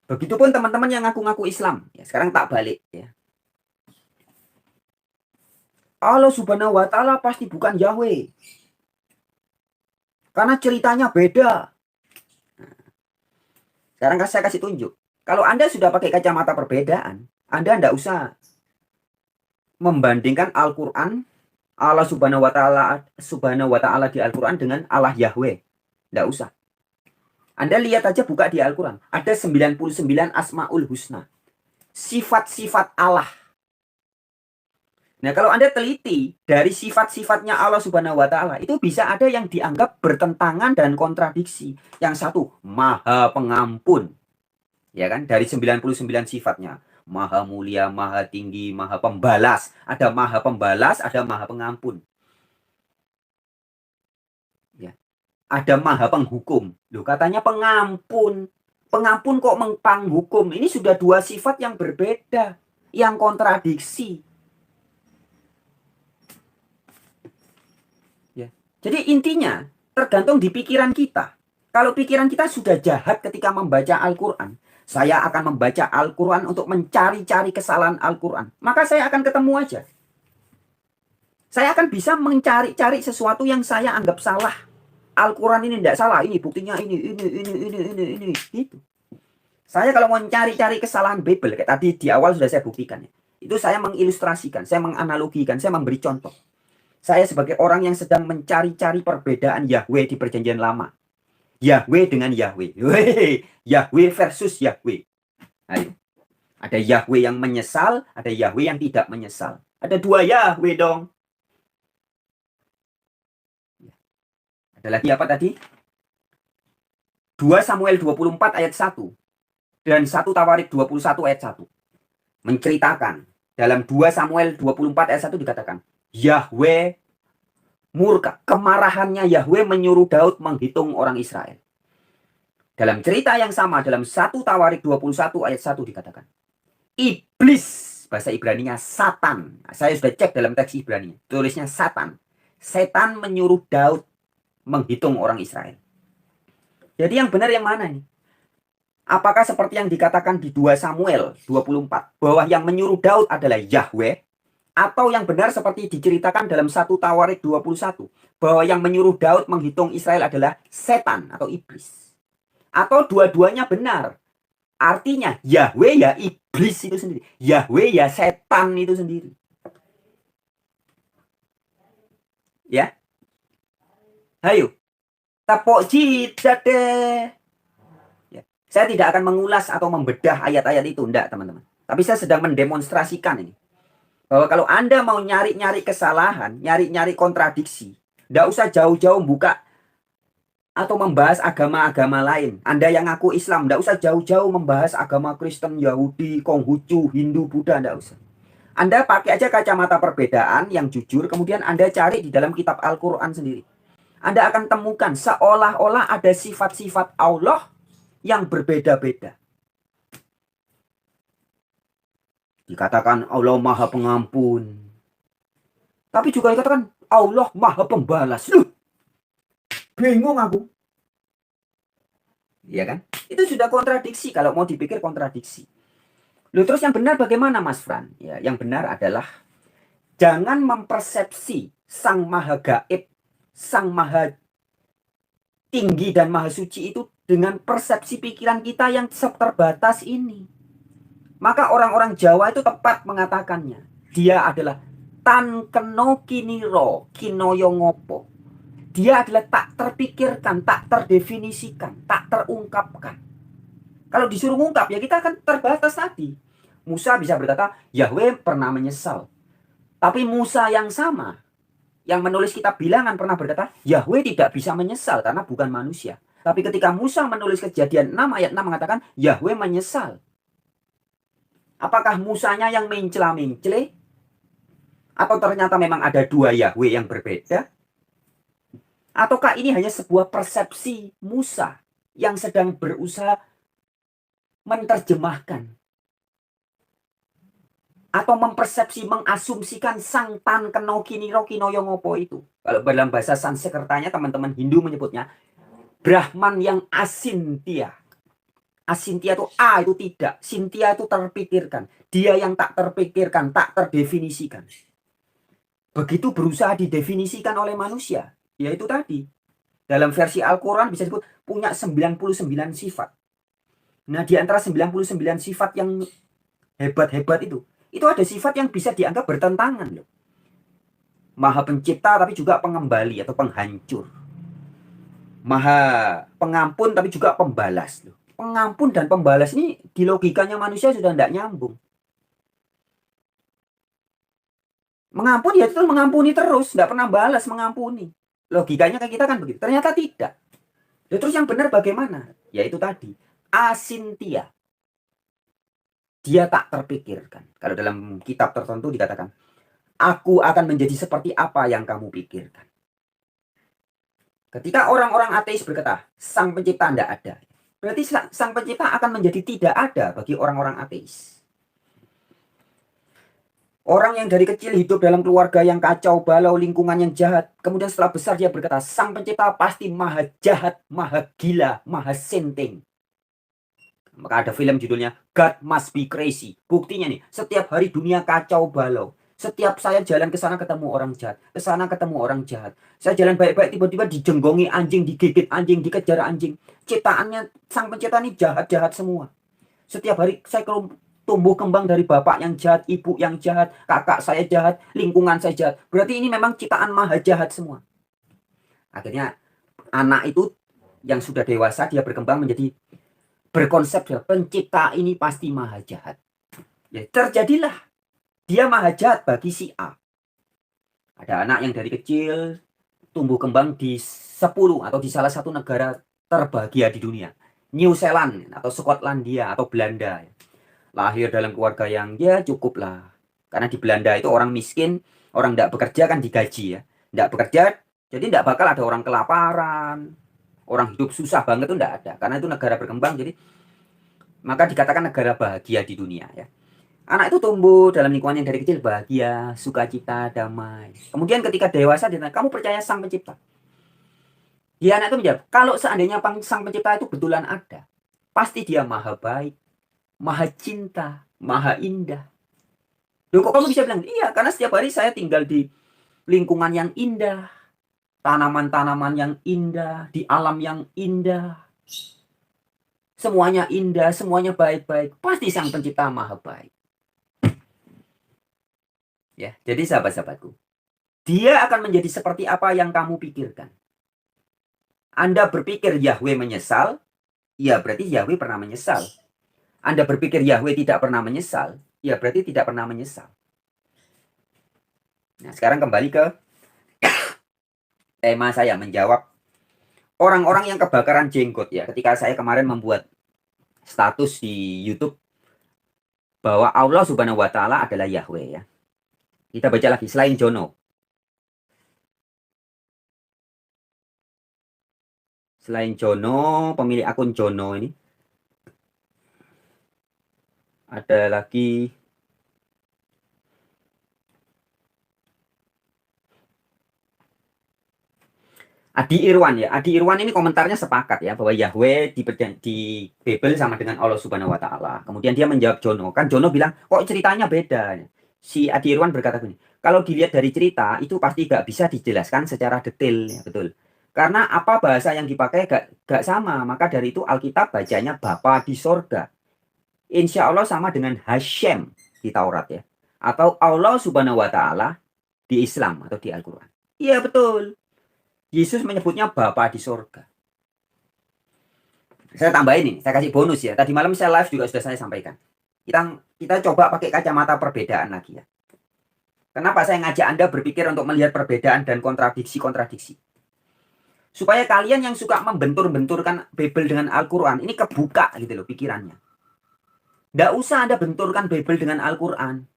Begitupun teman-teman yang ngaku-ngaku Islam. Ya, sekarang tak balik. Ya. Allah Subhanahu wa Ta'ala pasti bukan Yahweh. Karena ceritanya beda. Nah, sekarang saya kasih tunjuk. Kalau Anda sudah pakai kacamata perbedaan, Anda tidak usah membandingkan Al-Quran, Allah Subhanahu wa Ta'ala di Al-Quran dengan Allah Yahweh. Tidak usah. Anda lihat aja, buka di Al-Quran. Ada 99 Asma'ul Husna. Sifat-sifat Allah. Nah, kalau Anda teliti dari sifat-sifatnya Allah Subhanahu wa Ta'ala, itu bisa ada yang dianggap bertentangan dan kontradiksi. Yang satu, Maha Pengampun. Ya kan? Dari 99 sifatnya. Maha mulia, maha tinggi, maha pembalas. Ada maha pembalas, ada maha pengampun. Ya. Ada maha penghukum. Loh, katanya pengampun. Pengampun kok penghukum? Ini sudah dua sifat yang berbeda. Yang kontradiksi. Ya. Jadi intinya, tergantung di pikiran kita. Kalau pikiran kita sudah jahat ketika membaca Al-Quran, saya akan membaca Al-Quran untuk mencari-cari kesalahan Al-Quran. Maka saya akan ketemu aja. Saya akan bisa mencari-cari sesuatu yang saya anggap salah. Al-Quran ini tidak salah. Ini buktinya ini. Gitu. Saya kalau mau mencari-cari kesalahan Bible, kayak tadi di awal sudah saya buktikan. Itu saya mengilustrasikan, saya menganalogikan, saya memberi contoh. Saya sebagai orang yang sedang mencari-cari perbedaan Yahweh di Perjanjian Lama. Yahweh dengan Yahweh. Yahweh versus Yahweh. Ayo. Ada Yahweh yang menyesal, ada Yahweh yang tidak menyesal. Ada dua Yahweh dong. Ada lagi apa tadi? 2 Samuel 24 ayat 1 dan 1 Tawarik 21 ayat 1. Menceritakan dalam 2 Samuel 24 ayat 1 dikatakan, Yahweh murka, kemarahannya Yahweh menyuruh Daud menghitung orang Israel. Dalam cerita yang sama, dalam 1 Tawarik 21 ayat 1 dikatakan, iblis, bahasa Ibraninya Satan. Saya sudah cek dalam teks Ibrani, tulisnya Satan. Setan menyuruh Daud menghitung orang Israel. Jadi yang benar yang mana ini? Apakah seperti yang dikatakan di 2 Samuel 24 bahwa yang menyuruh Daud adalah Yahweh, atau yang benar seperti diceritakan dalam 1 Tawarik 21 bahwa yang menyuruh Daud menghitung Israel adalah setan atau iblis? Atau dua-duanya benar? Artinya Yahweh ya iblis itu sendiri, Yahweh ya setan itu sendiri. Ya, ayo tapok jidat deh. Ya. Saya tidak akan mengulas atau membedah ayat-ayat itu, enggak teman-teman. Tapi saya sedang mendemonstrasikan ini. Bahwa kalau Anda mau nyari-nyari kesalahan, nyari-nyari kontradiksi, enggak usah jauh-jauh buka atau membahas agama-agama lain. Anda yang ngaku Islam, enggak usah jauh-jauh membahas agama Kristen, Yahudi, Konghucu, Hindu, Buddha, enggak usah. Anda pakai aja kacamata perbedaan yang jujur, kemudian Anda cari di dalam kitab Al-Quran sendiri. Anda akan temukan seolah-olah ada sifat-sifat Allah yang berbeda-beda. Dikatakan Allah Maha Pengampun, tapi juga dikatakan Allah Maha Pembalas. Loh, bingung aku. Iya kan? Itu sudah kontradiksi kalau mau dipikir kontradiksi. Loh, terus yang benar bagaimana Mas Fran? Ya, yang benar adalah jangan mempersepsi Sang Maha Gaib, Sang Maha Tinggi dan Maha Suci itu dengan persepsi pikiran kita yang terbatas ini. Maka orang-orang Jawa itu tepat mengatakannya. Dia adalah tan keno kiniro kinoyo ngopo. Dia adalah tak terpikirkan, tak terdefinisikan, tak terungkapkan. Kalau disuruh ngungkap ya kita akan terbatas tadi. Musa bisa berkata, Yahweh pernah menyesal. Tapi Musa yang sama, yang menulis kitab Bilangan pernah berkata, Yahweh tidak bisa menyesal karena bukan manusia. Tapi ketika Musa menulis Kejadian 6 ayat 6 mengatakan, Yahweh menyesal. Apakah Musanya yang mencela-mencele? Atau ternyata memang ada dua Yahweh yang berbeda? Ataukah ini hanya sebuah persepsi Musa yang sedang berusaha menerjemahkan? Atau mempersepsi, mengasumsikan sang tan keno kiniro kinoyo ngopo itu? Kalau dalam bahasa Sanskertanya teman-teman Hindu menyebutnya Brahman yang asintia. Asintia itu A itu tidak, sintia itu terpikirkan. Dia yang tak terpikirkan, tak terdefinisikan. Begitu berusaha didefinisikan oleh manusia, yaitu tadi. Dalam versi Al-Quran bisa disebut punya 99 sifat. Nah, di antara 99 sifat yang hebat-hebat itu ada sifat yang bisa dianggap bertentangan loh. Maha pencipta tapi juga pengembali atau penghancur. Maha pengampun tapi juga pembalas loh. Pengampun dan pembalas ini di logikanya manusia sudah tidak nyambung. Mengampuni ya itu mengampuni terus, tidak pernah balas, mengampuni. Logikanya kayak kita kan begitu. Ternyata tidak. Ya, terus yang benar bagaimana? Ya itu tadi, asintia. Dia tak terpikirkan. Kalau dalam kitab tertentu dikatakan, aku akan menjadi seperti apa yang kamu pikirkan. Ketika orang-orang ateis berkata, sang pencipta tidak ada. Berarti sang pencipta akan menjadi tidak ada bagi orang-orang ateis. Orang yang dari kecil hidup dalam keluarga yang kacau balau, lingkungan yang jahat. Kemudian setelah besar dia berkata, sang pencipta pasti maha jahat, maha gila, maha senting. Maka ada film judulnya God Must Be Crazy. Buktinya nih, setiap hari dunia kacau balau. Setiap saya jalan ke sana ketemu orang jahat, ke sana ketemu orang jahat. Saya jalan baik-baik tiba-tiba dijenggongi anjing, digigit anjing, dikejar anjing. Ciptaannya sang pencipta ini jahat-jahat semua. Setiap hari saya tumbuh kembang dari bapak yang jahat, ibu yang jahat, kakak saya jahat, lingkungan saya jahat. Berarti ini memang ciptaan maha jahat semua. Akhirnya anak itu yang sudah dewasa dia berkembang menjadi berkonsep pencipta ini pasti maha jahat. Ya, terjadilah dia maha jahat bagi si A. Ada anak yang dari kecil tumbuh kembang di 10 atau di salah satu negara terbahagia di dunia. New Zealand atau Skotlandia atau Belanda. Lahir dalam keluarga yang ya cukup lah. Karena di Belanda itu orang miskin, orang tidak bekerja kan digaji ya. Tidak bekerja, jadi tidak bakal ada orang kelaparan. Orang hidup susah banget itu tidak ada. Karena itu negara berkembang, jadi maka dikatakan negara bahagia di dunia ya. Anak itu tumbuh dalam lingkungan yang dari kecil bahagia, sukacita, damai. Kemudian ketika dewasa ditanya, kamu percaya sang pencipta? Diana itu menjawab, kalau seandainya sang pencipta itu betulan ada, pasti dia maha baik, maha cinta, maha indah. Loh, kok kamu bisa bilang, iya karena setiap hari saya tinggal di lingkungan yang indah, tanaman-tanaman yang indah, di alam yang indah. Semuanya indah, semuanya baik-baik. Pasti sang pencipta maha baik. Ya, jadi sahabat-sahabatku, dia akan menjadi seperti apa yang kamu pikirkan. Anda berpikir Yahweh menyesal, ya berarti Yahweh pernah menyesal. Anda berpikir Yahweh tidak pernah menyesal, ya berarti tidak pernah menyesal. Nah, sekarang kembali ke tema saya, menjawab orang-orang yang kebakaran jenggot ya. Ketika saya kemarin membuat status di YouTube bahwa Allah Subhanahu wa taala adalah Yahweh ya. Kita baca lagi selain Jono. Selain Jono, pemilik akun Jono ini ada lagi Adi Irwan ya. Adi Irwan ini komentarnya sepakat ya bahwa Yahweh di Bible sama dengan Allah Subhanahu wa taala. Kemudian dia menjawab Jono. Kan Jono bilang, "Kok ceritanya beda?" Si Adi Irwan berkata gini, "Kalau dilihat dari cerita itu pasti gak bisa dijelaskan secara detail ya, betul. Karena apa bahasa yang dipakai gak sama, maka dari itu Alkitab bacanya Bapa di sorga. Insya Allah sama dengan Hashem di Taurat ya. Atau Allah Subhanahu wa taala di Islam atau di Al-Qur'an. Iya betul. Yesus menyebutnya Bapa di sorga. Saya tambahin nih, saya kasih bonus ya. Tadi malam saya live juga sudah saya sampaikan. Kita coba pakai kacamata perbedaan lagi ya. Kenapa saya ngajak Anda berpikir untuk melihat perbedaan dan kontradiksi-kontradiksi? Supaya kalian yang suka membentur-benturkan Bible dengan Al-Quran, ini kebuka gitu loh pikirannya. Nggak usah Anda benturkan Bible dengan Al-Quran.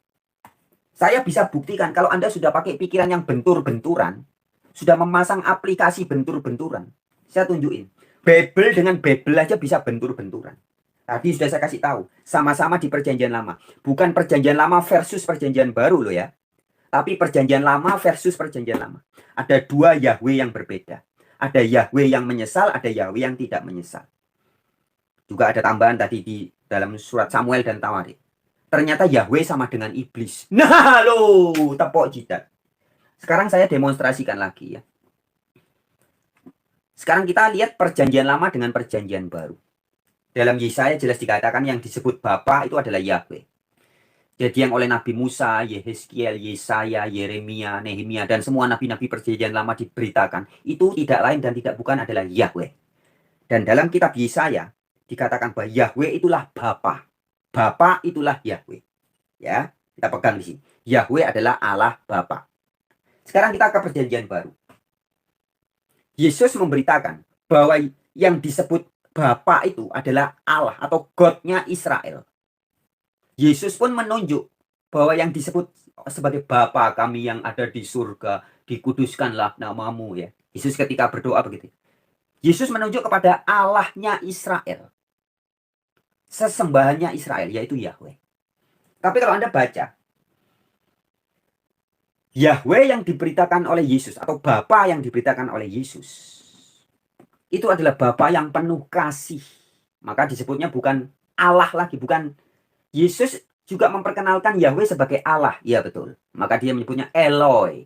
Saya bisa buktikan kalau Anda sudah pakai pikiran yang bentur-benturan, sudah memasang aplikasi bentur-benturan. Saya tunjukin. Bible dengan Bible aja bisa bentur-benturan. Tadi sudah saya kasih tahu. Sama-sama di perjanjian lama. Bukan perjanjian lama versus perjanjian baru loh ya. Tapi perjanjian lama versus perjanjian lama. Ada dua Yahweh yang berbeda. Ada Yahweh yang menyesal, ada Yahweh yang tidak menyesal. Juga ada tambahan tadi di dalam surat Samuel dan Tawarik. Ternyata Yahweh sama dengan iblis. Nah lo, tepok jidat. Sekarang saya demonstrasikan lagi ya. Sekarang kita lihat perjanjian lama dengan perjanjian baru. Dalam Yesaya jelas dikatakan yang disebut Bapa itu adalah Yahweh. Jadi yang oleh Nabi Musa, Yehezkiel, Yesaya, Yeremia, Nehemia, dan semua nabi-nabi perjanjian lama diberitakan, itu tidak lain dan tidak bukan adalah Yahweh. Dan dalam kitab Yesaya dikatakan bahwa Yahweh itulah Bapa. Bapa itulah Yahweh. Ya, kita pegang di sini. Yahweh adalah Allah Bapa. Sekarang kita ke perjanjian baru. Yesus memberitakan bahwa yang disebut Bapa itu adalah Allah atau God-nya Israel. Yesus pun menunjuk bahwa yang disebut sebagai Bapa kami yang ada di surga, dikuduskanlah namamu ya. Yesus ketika berdoa begitu. Yesus menunjuk kepada Allahnya Israel. Sesembahannya Israel, yaitu Yahweh. Tapi kalau Anda baca, Yahweh yang diberitakan oleh Yesus atau Bapa yang diberitakan oleh Yesus, itu adalah Bapa yang penuh kasih. Maka disebutnya bukan Allah lagi, bukan. Yesus juga memperkenalkan Yahweh sebagai Allah. Iya betul. Maka dia menyebutnya Eloi.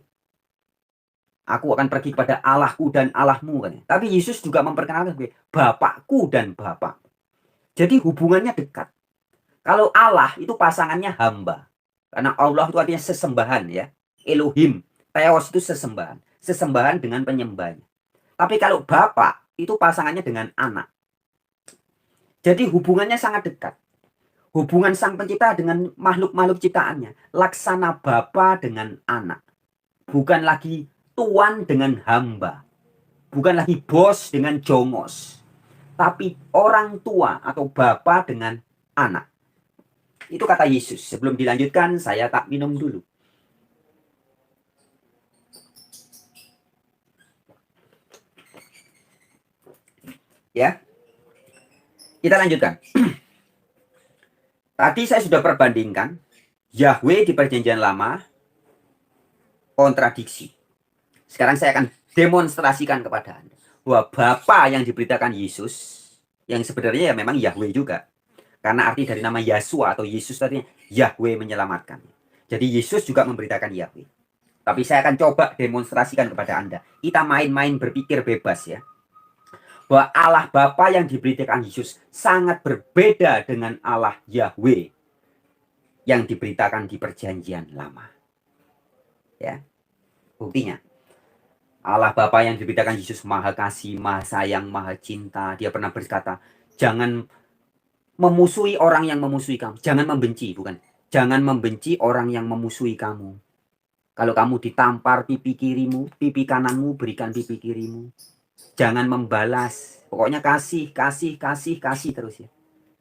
Aku akan pergi kepada Allahku dan Allahmu. Tapi Yesus juga memperkenalkan sebagai Bapakku dan Bapak. Jadi hubungannya dekat. Kalau Allah itu pasangannya hamba. Karena Allah itu artinya sesembahan ya. Elohim. Theos itu sesembahan. Sesembahan dengan penyembahnya. Tapi kalau Bapak itu pasangannya dengan anak. Jadi hubungannya sangat dekat. Hubungan sang pencipta dengan makhluk-makhluk ciptaannya. Laksana Bapa dengan anak. Bukan lagi tuan dengan hamba. Bukan lagi bos dengan jongos. Tapi orang tua atau bapa dengan anak. Itu kata Yesus. Sebelum dilanjutkan, saya tak minum dulu. Ya. Kita lanjutkan. Tadi saya sudah perbandingkan Yahweh di perjanjian lama kontradiksi. Sekarang saya akan demonstrasikan kepada Anda. bahwa Bapa yang diberitakan Yesus, yang sebenarnya ya memang Yahweh juga. Karena arti dari nama Yesua atau Yesus tadi, Yahweh menyelamatkan. Jadi Yesus juga memberitakan Yahweh. Tapi saya akan coba demonstrasikan kepada Anda. Kita main-main berpikir bebas ya. Bahwa Allah Bapa yang diberitakan Yesus sangat berbeda dengan Allah Yahweh yang diberitakan di perjanjian lama. Ya. Buktinya, Allah Bapa yang diberitakan Yesus maha kasih, maha sayang, maha cinta. Dia pernah berkata, jangan memusuhi orang yang memusuhi kamu. Jangan membenci, bukan. Jangan membenci orang yang memusuhi kamu. Kalau kamu ditampar pipi kirimu, pipi kananmu, berikan pipi kirimu. Jangan membalas. Pokoknya kasih, kasih, kasih, kasih terus ya.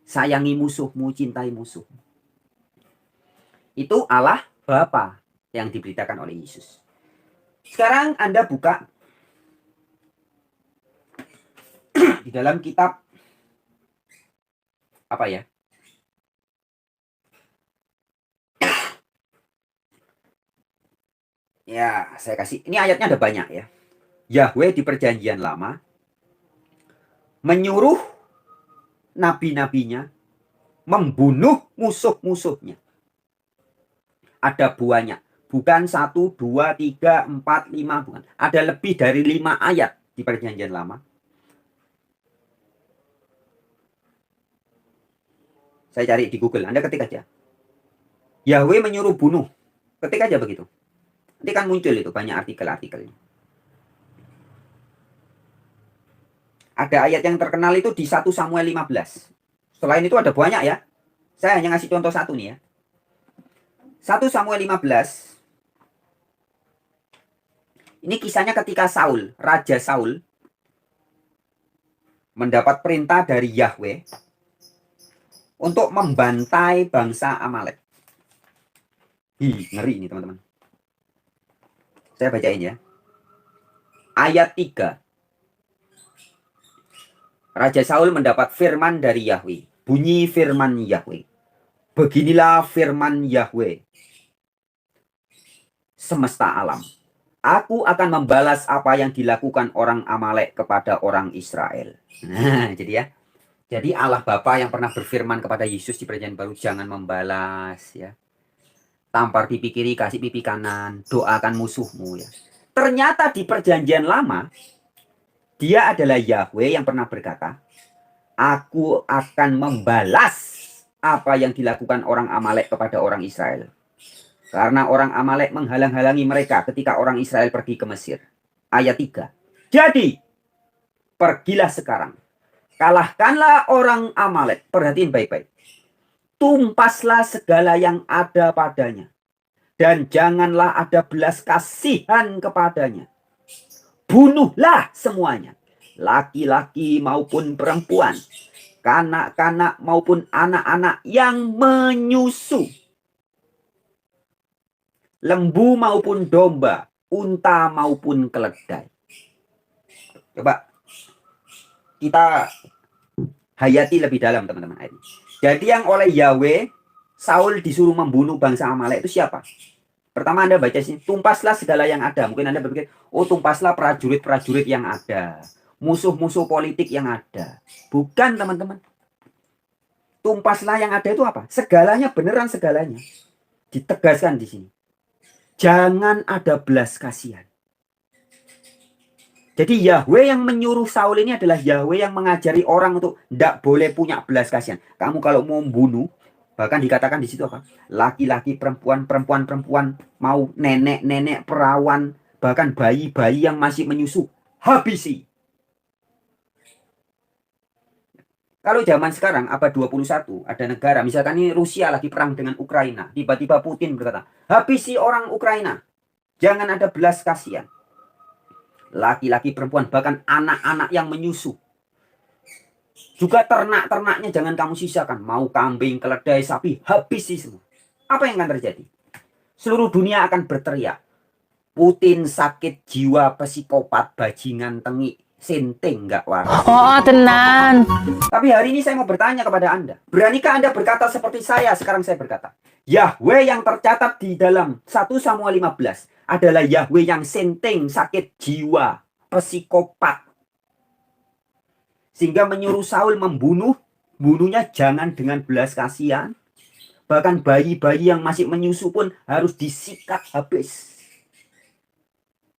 Sayangi musuhmu, cintai musuhmu. Itu Allah Bapa yang diberitakan oleh Yesus. Sekarang Anda buka di dalam kitab apa ya? Ya, saya kasih. Ini ayatnya ada banyak ya. Yahweh di perjanjian lama menyuruh nabi-nabinya membunuh musuh-musuhnya. Ada buahnya. Bukan 1, 2, 3, 4, 5. Bukan. Ada lebih dari 5 ayat di perjanjian lama. Saya cari di Google. Anda ketik aja. Yahweh menyuruh bunuh. Ketik aja begitu. Nanti kan muncul itu banyak artikel-artikelnya. Ada ayat yang terkenal itu di 1 Samuel 15. Selain itu ada banyak ya. Saya hanya ngasih contoh satu nih ya. 1 Samuel 15. Ini kisahnya ketika Saul, Raja Saul, mendapat perintah dari Yahweh untuk membantai bangsa Amalek. Ngeri ini teman-teman. Saya bacain ya. Ayat 3. Raja Saul mendapat firman dari Yahweh. Bunyi firman Yahweh. Beginilah firman Yahweh. Semesta alam. Aku akan membalas apa yang dilakukan orang Amalek kepada orang Israel. Nah, jadi ya. Jadi Allah Bapa yang pernah berfirman kepada Yesus di perjanjian baru, jangan membalas ya. Tampar pipi kiri, kasih pipi kanan, doakan musuhmu ya. Ternyata di perjanjian lama, dia adalah Yahweh yang pernah berkata, aku akan membalas apa yang dilakukan orang Amalek kepada orang Israel. Karena orang Amalek menghalang-halangi mereka ketika orang Israel pergi ke Mesir. Ayat 3. Jadi, pergilah sekarang. Kalahkanlah orang Amalek. Perhatiin baik-baik. Tumpaslah segala yang ada padanya. Dan janganlah ada belas kasihan kepadanya. Bunuhlah semuanya, laki-laki maupun perempuan, kanak-kanak maupun anak-anak yang menyusu, lembu maupun domba, unta maupun keledai. Coba kita hayati lebih dalam teman-teman. Jadi yang oleh Yahweh, Saul disuruh membunuh bangsa Amalek itu siapa? Pertama Anda baca sini, tumpaslah segala yang ada. Mungkin Anda berpikir, oh tumpaslah prajurit-prajurit yang ada. Musuh-musuh politik yang ada. Bukan teman-teman. Tumpaslah yang ada itu apa? Segalanya, beneran segalanya. Ditegaskan di sini. Jangan ada belas kasihan. Jadi Yahweh yang menyuruh Saul ini adalah Yahweh yang mengajari orang untuk tidak boleh punya belas kasihan. Kamu kalau mau membunuh, bahkan dikatakan di situ apa? Laki-laki, perempuan, perempuan, mau nenek-nenek, perawan, bahkan bayi-bayi yang masih menyusu, habisi. Kalau zaman sekarang abad 21 ada negara, misalkan ini Rusia lagi perang dengan Ukraina, tiba-tiba Putin berkata, habisi orang Ukraina. Jangan ada belas kasihan. Laki-laki, perempuan, bahkan anak-anak yang menyusu. Juga ternak-ternaknya jangan kamu sisakan. Mau kambing, keledai, sapi, habisi semua. Apa yang akan terjadi? Seluruh dunia akan berteriak. Putin sakit jiwa, psikopat, bajingan, tengik, senting, enggak waras. Oh, tenan. Tapi hari ini saya mau bertanya kepada Anda. Beranikah Anda berkata seperti saya? Sekarang saya berkata. Yahweh yang tercatat di dalam 1 Samuel 15 adalah Yahweh yang senting, sakit jiwa, psikopat. Sehingga menyuruh Saul bunuhnya jangan dengan belas kasihan. Bahkan bayi-bayi yang masih menyusu pun harus disikat habis.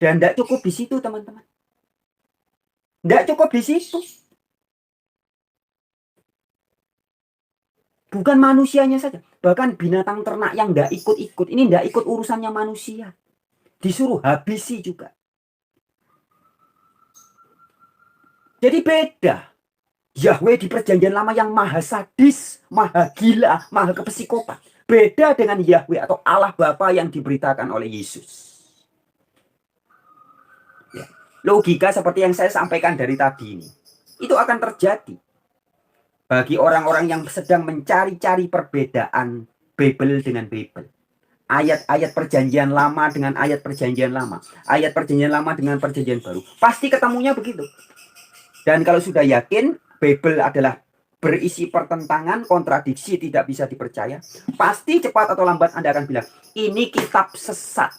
Dan tidak cukup di situ, teman-teman. Tidak cukup di situ. Bukan manusianya saja. Bahkan binatang ternak yang tidak ikut-ikut. Ini tidak ikut urusannya manusia. Disuruh habisi juga. Jadi beda. Yahweh di perjanjian lama yang maha sadis, maha gila, maha kepsikopat. Beda dengan Yahweh atau Allah Bapa yang diberitakan oleh Yesus. Ya. Logika seperti yang saya sampaikan dari tadi ini. Itu akan terjadi. Bagi orang-orang yang sedang mencari-cari perbedaan Bible dengan Bible. Ayat-ayat perjanjian lama dengan ayat perjanjian lama. Ayat perjanjian lama dengan perjanjian baru. Pasti ketemunya begitu. Dan kalau sudah yakin Bible adalah berisi pertentangan, kontradiksi, tidak bisa dipercaya, pasti cepat atau lambat Anda akan bilang, ini kitab sesat.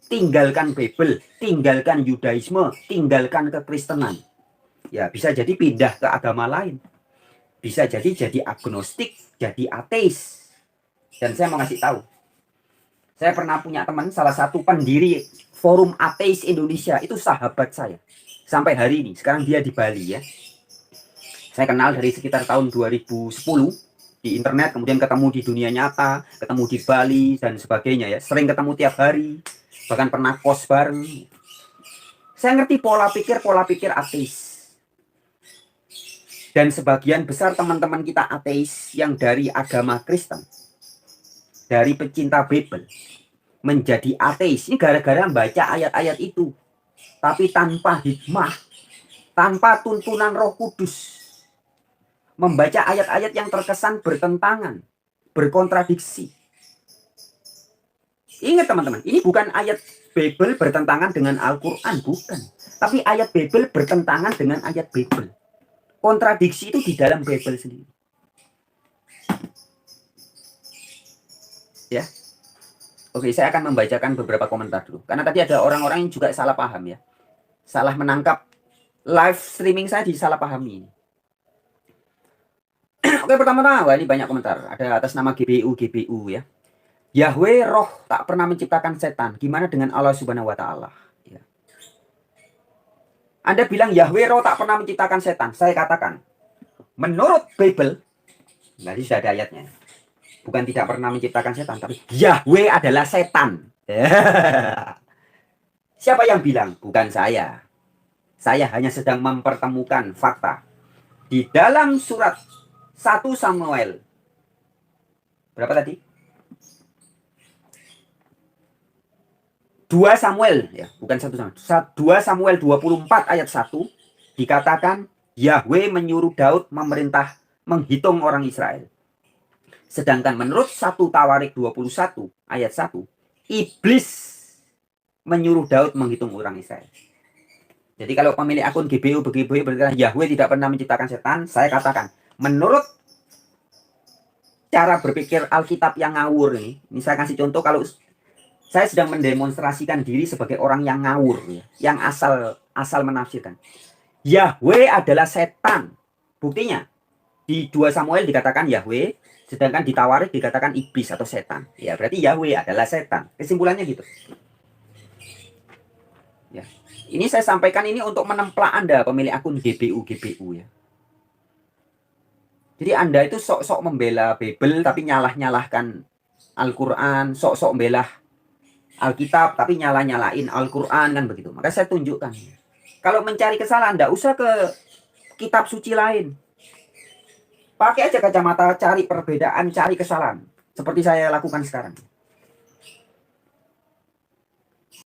Tinggalkan Bible, tinggalkan Yudaisme, tinggalkan kekristenan. Ya, bisa jadi pindah ke agama lain. Bisa jadi agnostik, jadi ateis. Dan saya mau ngasih tahu. Saya pernah punya teman, salah satu pendiri Forum Ateis Indonesia, itu sahabat saya. Sampai hari ini, sekarang dia di Bali ya. Saya kenal dari sekitar tahun 2010 di internet, kemudian ketemu di dunia nyata, ketemu di Bali dan sebagainya ya. Sering ketemu tiap hari, bahkan pernah kos bareng. Saya ngerti pola pikir ateis. Dan sebagian besar teman-teman kita ateis yang dari agama Kristen, dari pecinta Bible, menjadi ateis. Ini gara-gara baca ayat-ayat itu. Tapi tanpa hikmah, tanpa tuntunan Roh Kudus. Membaca ayat-ayat yang terkesan bertentangan, berkontradiksi. Ingat teman-teman, ini bukan ayat Bible bertentangan dengan Al-Quran, bukan. Tapi ayat Bible bertentangan dengan ayat Bible. Kontradiksi itu di dalam Bible sendiri. Ya. Oke, saya akan membacakan beberapa komentar dulu. Karena tadi ada orang-orang yang juga salah paham ya. Salah menangkap live streaming saya disalahpahami ini. Oke, pertama-tama, ini banyak komentar. Ada atas nama GBU ya. Yahweh roh tak pernah menciptakan setan. Gimana dengan Allah Subhanahu wa Ta'ala? Ya. Anda bilang Yahweh roh tak pernah menciptakan setan. Saya katakan, menurut Bible, nanti sudah ada ayatnya. Bukan tidak pernah menciptakan setan, tapi Yahweh adalah setan. Siapa yang bilang? Bukan saya. Saya hanya sedang mempertemukan fakta. Di dalam surat 1 Samuel. Berapa tadi? 2 Samuel, ya, bukan 1 Samuel. 2 Samuel 24 ayat 1 dikatakan Yahweh menyuruh Daud memerintah menghitung orang Israel. Sedangkan menurut 1 Tawarik 21 ayat 1, iblis menyuruh Daud menghitung orang Israel. Jadi kalau pemilik akun GBU berkata Yahweh tidak pernah menciptakan setan, saya katakan menurut cara berpikir Alkitab yang ngawur ini saya kasih contoh, kalau saya sedang mendemonstrasikan diri sebagai orang yang ngawur, yang asal menafsirkan. Yahweh adalah setan. Buktinya di 2 Samuel dikatakan Yahweh, sedangkan di Tawarik dikatakan iblis atau setan. Ya, berarti Yahweh adalah setan. Kesimpulannya gitu. Ya. Ini saya sampaikan ini untuk menemplah Anda pemilik akun GBU ya. Jadi Anda itu sok-sok membela Bible tapi nyalah-nyalahkan Al-Quran, sok-sok membela Alkitab tapi nyalah-nyalain Al-Quran, kan begitu. Maka saya tunjukkan. Kalau mencari kesalahan, Anda usah ke kitab suci lain. Pakai aja kacamata, cari perbedaan, cari kesalahan. Seperti saya lakukan sekarang.